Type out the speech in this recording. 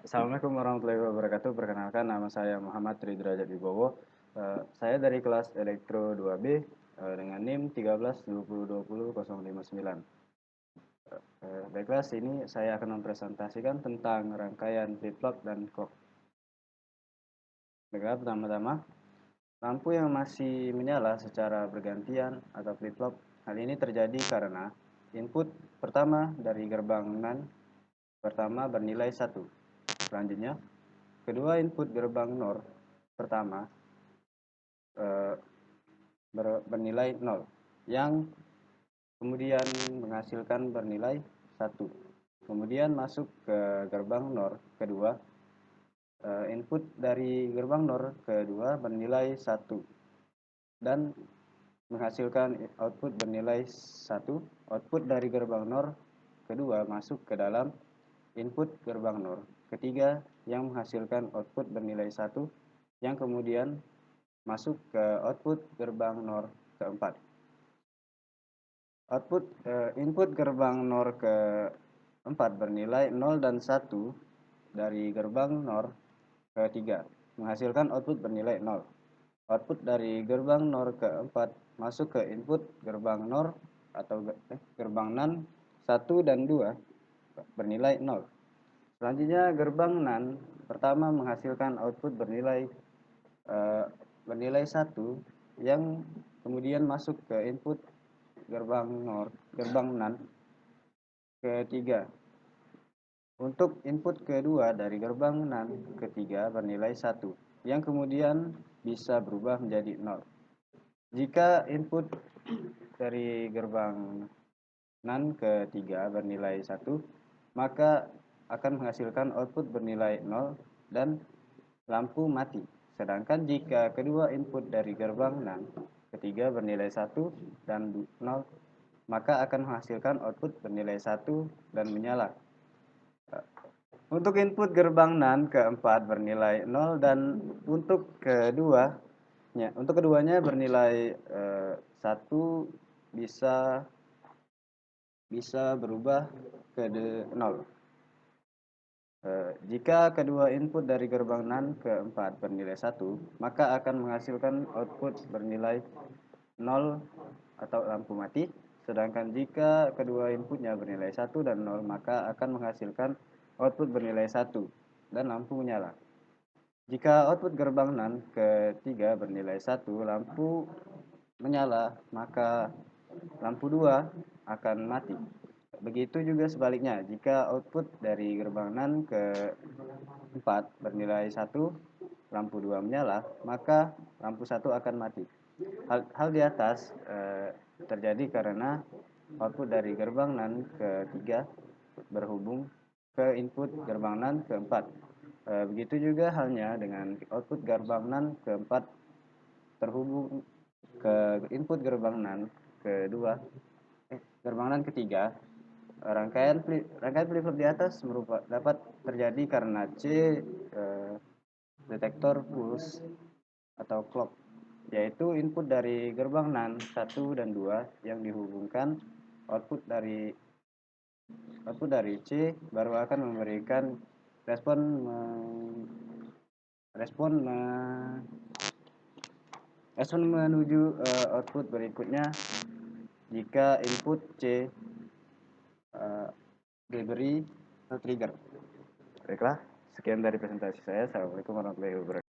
Assalamualaikum warahmatullahi wabarakatuh. Perkenalkan, nama saya Muhammad Tri Derajat Wibowo. Saya dari kelas Elektro 2B dengan NIM 13202059. Baiklah, sini saya akan mempresentasikan tentang rangkaian flip-flop dan clock. Baiklah, pertama-tama, lampu yang masih menyala secara bergantian atau flip-flop, hal ini terjadi karena input pertama dari gerbang NAND pertama bernilai 1. Selanjutnya, kedua input gerbang NOR pertama bernilai 0, yang kemudian menghasilkan bernilai 1. Kemudian masuk ke gerbang NOR kedua, input dari gerbang NOR kedua bernilai 1 dan menghasilkan output bernilai 1. Output dari gerbang NOR kedua masuk ke dalam input gerbang NOR ketiga yang menghasilkan output bernilai 1, yang kemudian masuk ke output gerbang NOR keempat. Input gerbang NOR keempat bernilai 0 dan 1 dari gerbang NOR ketiga, menghasilkan output bernilai 0. Output dari gerbang NOR keempat masuk ke input gerbang NOR atau gerbang NAND 1 dan 2 bernilai 0. Selanjutnya, gerbang NAND pertama menghasilkan output bernilai 1, yang kemudian masuk ke input gerbang NAND ketiga. Untuk input kedua dari gerbang NAND ketiga bernilai 1, yang kemudian bisa berubah menjadi 0. Jika input dari gerbang NAND ketiga bernilai 1, maka akan menghasilkan output bernilai 0 dan lampu mati. Sedangkan jika kedua input dari gerbang NAND ketiga bernilai 1 dan 0, maka akan menghasilkan output bernilai 1 dan menyala. Untuk input gerbang NAND keempat bernilai 0 dan untuk keduanya bernilai 1 bisa berubah ke 0. Jika kedua input dari gerbang NAND keempat bernilai 1, maka akan menghasilkan output bernilai 0 atau lampu mati. Sedangkan jika kedua inputnya bernilai 1 dan 0, maka akan menghasilkan output bernilai 1 dan lampu menyala. Jika output gerbang NAND ketiga bernilai 1, lampu menyala, maka lampu 2 akan mati. Begitu juga sebaliknya, jika output dari gerbang NAND keempat bernilai 1, lampu 2 menyala, maka lampu 1 akan mati. Hal di atas terjadi karena output dari gerbang NAND ketiga berhubung ke input gerbang NAND keempat. Begitu juga halnya dengan output gerbang NAND keempat terhubung ke input gerbang NAND ketiga. Rangkaian flip-flop di atas dapat terjadi karena detektor pulse atau clock, yaitu input dari gerbang NAND 1 dan 2 yang dihubungkan output dari C baru akan memberikan respon menuju output berikutnya jika input C diberi trigger. Baiklah, sekian dari presentasi saya. Assalamualaikum warahmatullahi wabarakatuh.